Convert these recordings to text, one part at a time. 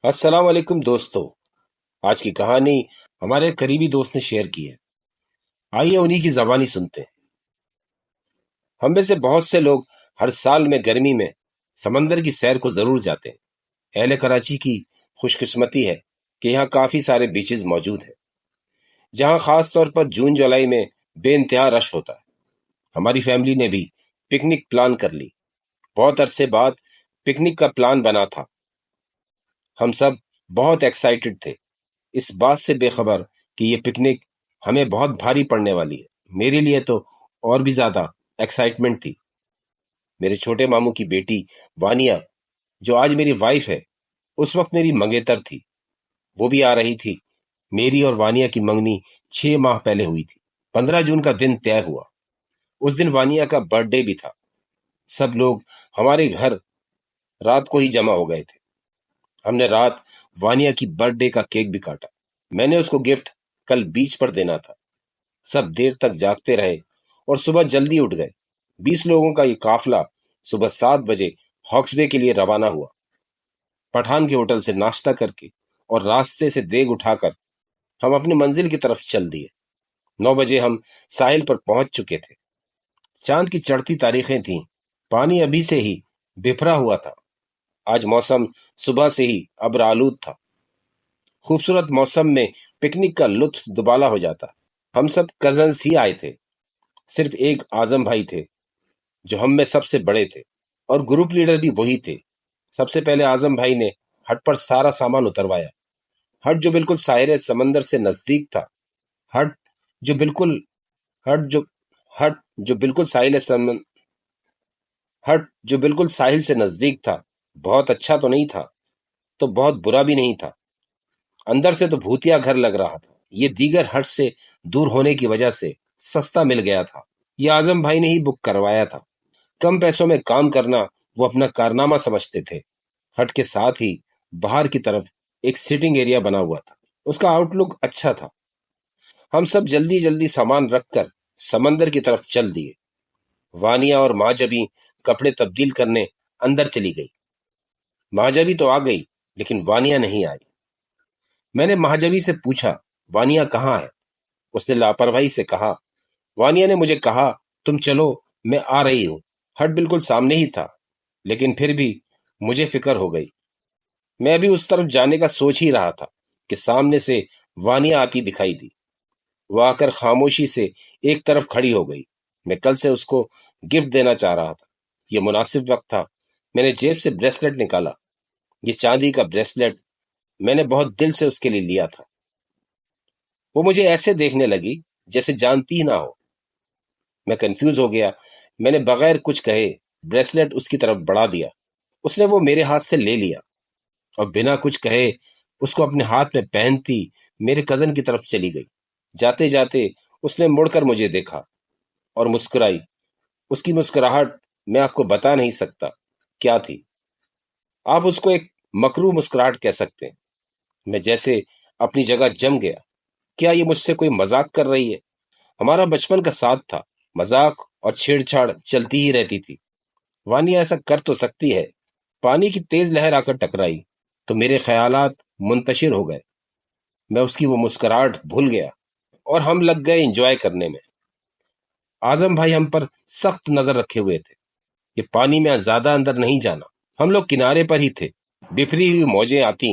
السلام علیکم دوستو، آج کی کہانی ہمارے قریبی دوست نے شیئر کی ہے۔ آئیے انہی کی زبانی سنتے ہیں۔ ہم میں سے بہت سے لوگ ہر سال میں گرمی میں سمندر کی سیر کو ضرور جاتے ہیں۔ اہل کراچی کی خوش قسمتی ہے کہ یہاں کافی سارے بیچز موجود ہیں، جہاں خاص طور پر جون جولائی میں بے انتہا رش ہوتا ہے۔ ہماری فیملی نے بھی پکنک پلان کر لی۔ بہت عرصے بعد پکنک کا پلان بنا تھا۔ ہم سب بہت ایکسائٹڈ تھے، اس بات سے بے خبر کہ یہ پکنک ہمیں بہت بھاری پڑنے والی ہے۔ میرے لیے تو اور بھی زیادہ ایکسائٹمنٹ تھی۔ میرے چھوٹے ماموں کی بیٹی وانیا، جو آج میری وائف ہے، اس وقت میری منگیتر تھی۔ وہ بھی آ رہی تھی۔ میری اور وانیا کی منگنی 6 ماہ پہلے ہوئی تھی۔ 15 جون کا دن طے ہوا۔ اس دن وانیا کا برتھ ڈے بھی تھا۔ سب لوگ ہمارے گھر رات کو ہی جمع ہو گئے تھے۔ ہم نے رات وانیا کی برتھ ڈے کا کیک بھی کاٹا۔ میں نے اس کو گفٹ کل بیچ پر دینا تھا۔ سب دیر تک جاگتے رہے اور صبح جلدی اٹھ گئے۔ 20 لوگوں کا یہ قافلہ صبح 7 بجے ہاکس بے کے لیے روانہ ہوا۔ پٹھان کے ہوٹل سے ناشتہ کر کے اور راستے سے دیگ اٹھا کر ہم اپنی منزل کی طرف چل دیے۔ 9 بجے ہم ساحل پر پہنچ چکے تھے۔ چاند کی چڑھتی تاریخیں تھیں۔ پانی ابھی سے ہی بفرا ہوا تھا۔ آج موسم صبح سے ہی ابر آلود تھا۔ خوبصورت موسم میں پکنک کا لطف دوبالا ہو جاتا۔ ہم سب کزنز ہی آئے تھے۔ صرف ایک اعظم بھائی تھے جو ہم میں سب سے بڑے تھے، اور گروپ لیڈر بھی وہی تھے۔ سب سے پہلے اعظم بھائی نے ہٹ پر سارا سامان اتروایا۔ ہٹ جو بالکل ساحل سمندر سے نزدیک تھا، ہٹ جو بالکل ہٹ جو ہٹ جو بالکل ساحل سے نزدیک تھا، بہت اچھا تو نہیں تھا تو بہت برا بھی نہیں تھا۔ اندر سے تو بھوتیا گھر لگ رہا تھا۔ یہ دیگر ہٹ سے دور ہونے کی وجہ سے سستا مل گیا تھا۔ یہ اعظم بھائی نے ہی بک کروایا تھا۔ کم پیسوں میں کام کرنا وہ اپنا کارنامہ سمجھتے تھے۔ ہٹ کے ساتھ ہی باہر کی طرف ایک سٹنگ ایریا بنا ہوا تھا۔ اس کا آؤٹ لک اچھا تھا۔ ہم سب جلدی جلدی سامان رکھ کر سمندر کی طرف چل دیے۔ وانیا اور ماجبی کپڑے تبدیل کرنے اندر چلی گئی۔ ماجبی تو آ گئی لیکن وانیا نہیں آئی۔ میں نے مہاجبی سے پوچھا، وانیا کہاں ہے؟ اس نے لاپرواہی سے کہا، وانیا نے مجھے کہا تم چلو، میں آ رہی ہوں۔ ہٹ بالکل سامنے ہی تھا، لیکن پھر بھی مجھے فکر ہو گئی۔ میں بھی اس طرف جانے کا سوچ ہی رہا تھا کہ سامنے سے وانیا آتی دکھائی دی۔ وہ آ کر خاموشی سے ایک طرف کھڑی ہو گئی۔ میں کل سے اس کو گفٹ دینا چاہ رہا تھا۔ یہ مناسب وقت تھا۔ میں نے جیب سے بریسلٹ نکالا۔ یہ چاندی کا بریسلٹ میں نے بہت دل سے اس کے لیے لیا تھا۔ وہ مجھے ایسے دیکھنے لگی جیسے جانتی ہی نہ ہو۔ میں کنفیوز ہو گیا۔ میں نے بغیر کچھ کہے بریسلٹ اس کی طرف بڑھا دیا۔ اس نے وہ میرے ہاتھ سے لے لیا اور بنا کچھ کہے اس کو اپنے ہاتھ میں پہنتی میرے کزن کی طرف چلی گئی۔ جاتے جاتے اس نے مڑ کر مجھے دیکھا اور مسکرائی۔ اس کی مسکراہٹ میں آپ کو بتا نہیں سکتا کیا تھی۔ آپ اس کو ایک مکروہ مسکراہٹ کہہ سکتے ہیں۔ میں جیسے اپنی جگہ جم گیا۔ کیا یہ مجھ سے کوئی مذاق کر رہی ہے؟ ہمارا بچپن کا ساتھ تھا، مذاق اور چھیڑ چھاڑ چلتی ہی رہتی تھی۔ وانیا ایسا کر تو سکتی ہے۔ پانی کی تیز لہر آ کر ٹکرائی تو میرے خیالات منتشر ہو گئے۔ میں اس کی وہ مسکراہٹ بھول گیا اور ہم لگ گئے انجوائے کرنے میں۔ اعظم بھائی ہم پر سخت نظر رکھے ہوئے تھے کہ پانی میں زیادہ اندر نہیں جانا۔ ہم لوگ کنارے پر ہی تھے۔ بفری ہوئی موجیں آتی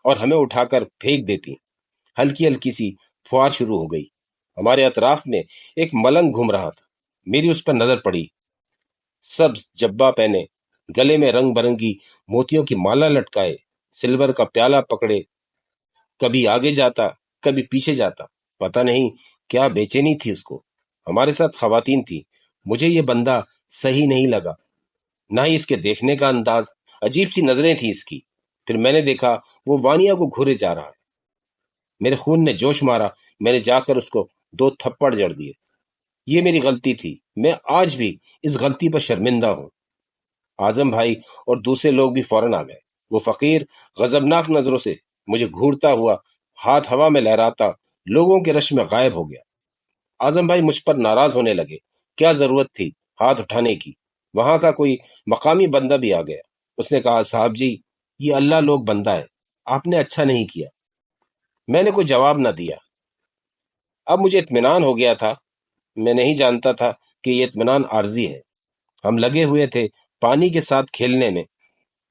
اور ہمیں اٹھا کر پھینک دیتی۔ ہلکی ہلکی سی فوار شروع ہو گئی۔ ہمارے اطراف میں ایک ملنگ گھوم رہا تھا۔ میری اس پر نظر پڑی۔ سبز جبہ پہنے، گلے میں رنگ برنگی موتیوں کی مالا لٹکائے، سلور کا پیالہ پکڑے، کبھی آگے جاتا کبھی پیچھے جاتا۔ پتہ نہیں کیا بے چینی تھی اس کو۔ ہمارے ساتھ خواتین تھی۔ مجھے یہ بندہ صحیح نہیں لگا، نہ ہی اس کے دیکھنے کا انداز۔ عجیب سی نظریں تھیں اس کی۔ پھر میں نے دیکھا وہ وانیا کو گھورے جا رہا ہے۔ میرے خون نے جوش مارا۔ میں نے جا کر اس کو 2 تھپڑ جڑ دیے۔ یہ میری غلطی تھی۔ میں آج بھی اس غلطی پر شرمندہ ہوں۔ اعظم بھائی اور دوسرے لوگ بھی فوراً آ گئے۔ وہ فقیر غضبناک نظروں سے مجھے گھورتا ہوا ہاتھ ہوا میں لہراتا لوگوں کے رش میں غائب ہو گیا۔ اعظم بھائی مجھ پر ناراض ہونے لگے۔ کیا ضرورت تھی ہاتھ اٹھانے کی؟ وہاں کا کوئی مقامی بندہ بھی آ گیا۔ اس نے کہا، صاحب جی، یہ اللہ لوگ بندہ ہے، آپ نے اچھا نہیں کیا۔ میں نے کوئی جواب نہ دیا۔ اب مجھے اطمینان ہو گیا تھا۔ میں نہیں جانتا تھا کہ یہ اطمینان عارضی ہے۔ ہم لگے ہوئے تھے پانی کے ساتھ کھیلنے میں۔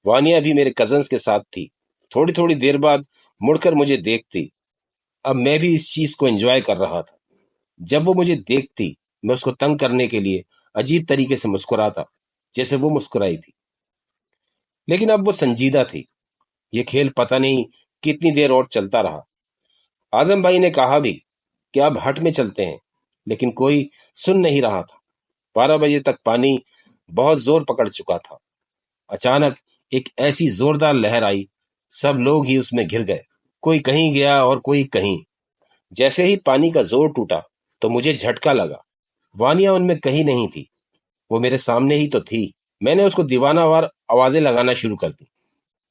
وانیا بھی میرے کزنز کے ساتھ تھی۔ تھوڑی تھوڑی دیر بعد مڑ کر مجھے دیکھتی۔ اب میں بھی اس چیز کو انجوائے کر رہا تھا۔ جب وہ مجھے دیکھتی میں اس کو تنگ کرنے کے لیے عجیب طریقے سے مسکراتا، جیسے وہ مسکرائی تھی۔ لیکن اب وہ سنجیدہ تھی۔ یہ کھیل پتہ نہیں کتنی دیر اور چلتا رہا۔ اعظم بھائی نے کہا بھی کہ اب ہٹ میں چلتے ہیں، لیکن کوئی سن نہیں رہا تھا۔ 12 بجے تک پانی بہت زور پکڑ چکا تھا۔ اچانک ایک ایسی زوردار لہر آئی، سب لوگ ہی اس میں گر گئے۔ کوئی کہیں گیا اور کوئی کہیں۔ جیسے ہی پانی کا زور ٹوٹا تو مجھے جھٹکا لگا۔ وانیا ان میں کہیں نہیں تھی، وہ میرے سامنے ہی تو تھی۔ میں نے اس کو دیوانہ وار آوازیں لگانا شروع کر دی،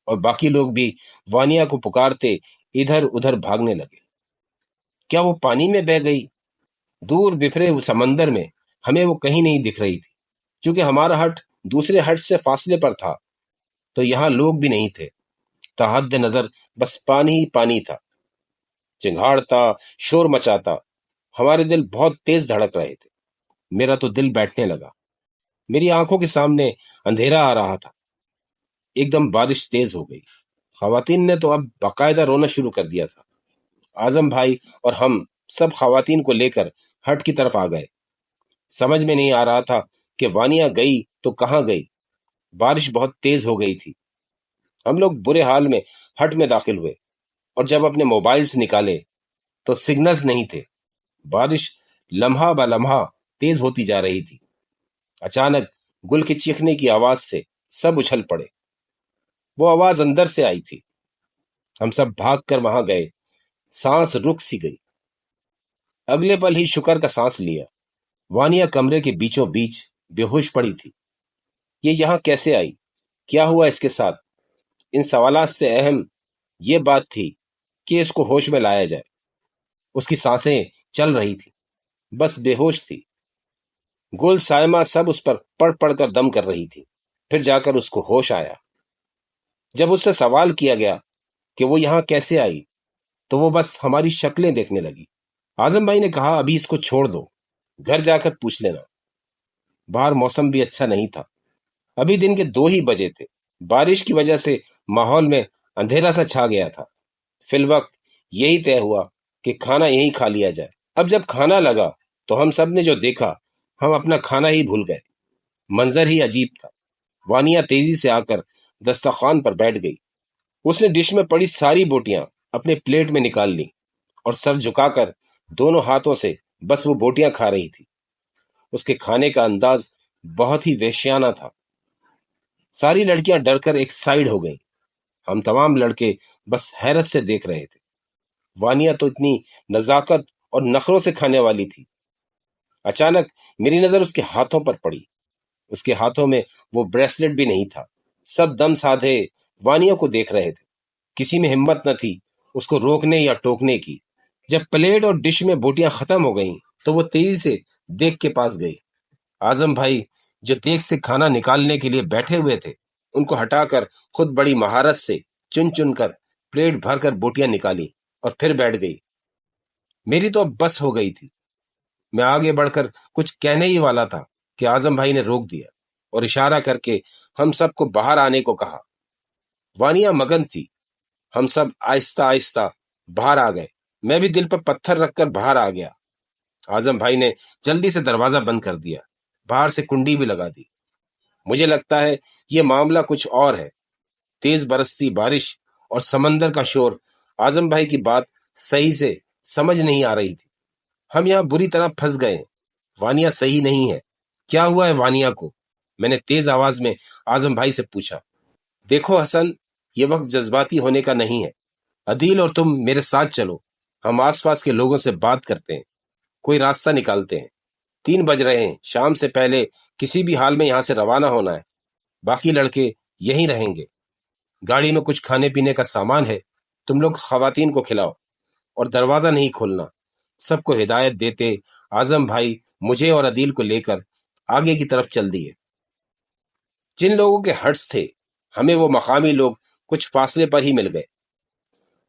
اور باقی لوگ بھی وانیا کو پکارتے ادھر ادھر بھاگنے لگے۔ کیا وہ پانی میں بہہ گئی؟ دور بکھرے ہوئے سمندر میں ہمیں وہ کہیں نہیں دکھ رہی تھی۔ چونکہ ہمارا ہٹ دوسرے ہٹ سے فاصلے پر تھا تو یہاں لوگ بھی نہیں تھے۔ تحد نظر بس پانی ہی پانی تھا، چنگھاڑتا، شور مچاتا۔ ہمارے دل بہت تیز دھڑک رہے تھے۔ میرا تو دل بیٹھنے لگا۔ میری آنکھوں کے سامنے اندھیرا آ رہا تھا۔ ایک دم بارش تیز ہو گئی۔ خواتین نے تو اب باقاعدہ رونا شروع کر دیا تھا۔ اعظم بھائی اور ہم سب خواتین کو لے کر ہٹ کی طرف آ گئے۔ سمجھ میں نہیں آ رہا تھا کہ وانیا گئی تو کہاں گئی۔ بارش بہت تیز ہو گئی تھی۔ ہم لوگ برے حال میں ہٹ میں داخل ہوئے، اور جب اپنے موبائلز نکالے تو سگنلز نہیں تھے۔ بارش لمحہ بہ لمحہ تیز ہوتی جا رہی تھی۔ اچانک گل کے چیخنے کی آواز سے سب اچھل پڑے۔ وہ آواز اندر سے آئی تھی۔ ہم سب بھاگ کر وہاں گئے۔ سانس رک سی گئی۔ اگلے پل ہی شکر کا سانس لیا۔ وانیا کمرے کے بیچوں بیچ بے ہوش پڑی تھی۔ یہ یہاں کیسے آئی؟ کیا ہوا اس کے ساتھ؟ ان سوالات سے اہم یہ بات تھی کہ اس کو ہوش میں لایا جائے۔ اس کی سانسیں چل رہی تھی، بس بے ہوش تھی۔ گل، سائمہ سب اس پر پڑ پڑ کر دم کر رہی تھی۔ پھر جا کر اس کو ہوش آیا۔ جب اس سے سوال کیا گیا کہ وہ یہاں کیسے آئی تو وہ بس ہماری شکلیں دیکھنے لگی۔ اعظم بھائی نے کہا ابھی اس کو چھوڑ دو، گھر جا کر پوچھ لینا۔ باہر موسم بھی اچھا نہیں تھا۔ ابھی دن کے 2 ہی بجے تھے۔ بارش کی وجہ سے ماحول میں اندھیرا سا چھا گیا تھا۔ فی الوقت یہی طے ہوا کہ کھانا یہیں کھا لیا جائے۔ اب جب کھانا لگا تو ہم سب نے جو دیکھا، ہم اپنا کھانا ہی بھول گئے۔ منظر ہی عجیب تھا۔ وانیا تیزی سے آ کر دسترخوان پر بیٹھ گئی۔ اس نے ڈش میں پڑی ساری بوٹیاں اپنے پلیٹ میں نکال لی، اور سر جھکا کر دونوں ہاتھوں سے بس وہ بوٹیاں کھا رہی تھی۔ اس کے کھانے کا انداز بہت ہی وحشیانہ تھا۔ ساری لڑکیاں ڈر کر ایک سائیڈ ہو گئیں۔ ہم تمام لڑکے بس حیرت سے دیکھ رہے تھے۔ وانیا تو اتنی نزاکت اور نخروں سے کھانے والی تھی۔ اچانک میری نظر اس کے ہاتھوں پر پڑی۔ اس کے ہاتھوں میں وہ بریسلٹ بھی نہیں تھا۔ سب دم سادھے وانیا کو دیکھ رہے تھے۔ کسی میں ہمت نہ تھی اس کو روکنے یا ٹوکنے کی۔ جب پلیٹ اور ڈش میں بوٹیاں ختم ہو گئیں تو وہ تیزی سے دیکھ کے پاس گئی۔ اعظم بھائی جو دیکھ سے کھانا نکالنے کے لیے بیٹھے ہوئے تھے، ان کو ہٹا کر خود بڑی مہارت سے چن چن کر پلیٹ بھر کر بوٹیاں نکالی اور پھر بیٹھ گئی۔ میری تو اب بس ہو گئی تھی۔ میں آگے بڑھ کر کچھ کہنے ہی والا تھا کہ اعظم بھائی نے روک دیا اور اشارہ کر کے ہم سب کو باہر آنے کو کہا۔ وانیا مگن تھی۔ ہم سب آہستہ آہستہ باہر آ گئے۔ میں بھی دل پر پتھر رکھ کر باہر آ گیا۔ اعظم بھائی نے جلدی سے دروازہ بند کر دیا، باہر سے کنڈی بھی لگا دی۔ مجھے لگتا ہے یہ معاملہ کچھ اور ہے۔ تیز برستی بارش اور سمندر کا شور۔ اعظم بھائی کی بات صحیح سے سمجھ نہیں آ رہی تھی۔ ہم یہاں بری طرح پھنس گئے ہیں۔ وانیا صحیح نہیں ہے۔ کیا ہوا ہے وانیا کو؟ میں نے تیز آواز میں اعظم بھائی سے پوچھا۔ دیکھو حسن، یہ وقت جذباتی ہونے کا نہیں ہے۔ عدیل اور تم میرے ساتھ چلو، ہم آس پاس کے لوگوں سے بات کرتے ہیں، کوئی راستہ نکالتے ہیں۔ 3 بج رہے ہیں، شام سے پہلے کسی بھی حال میں یہاں سے روانہ ہونا ہے۔ باقی لڑکے یہیں رہیں گے۔ گاڑی میں کچھ کھانے پینے کا سامان ہے، تم لوگ خواتین کو کھلاؤ اور دروازہ نہیں کھولنا۔ سب کو ہدایت دیتے اعظم بھائی مجھے اور عدیل کو لے کر آگے کی طرف چل دیے۔ جن لوگوں کے ہٹس تھے، ہمیں وہ مقامی لوگ کچھ فاصلے پر ہی مل گئے۔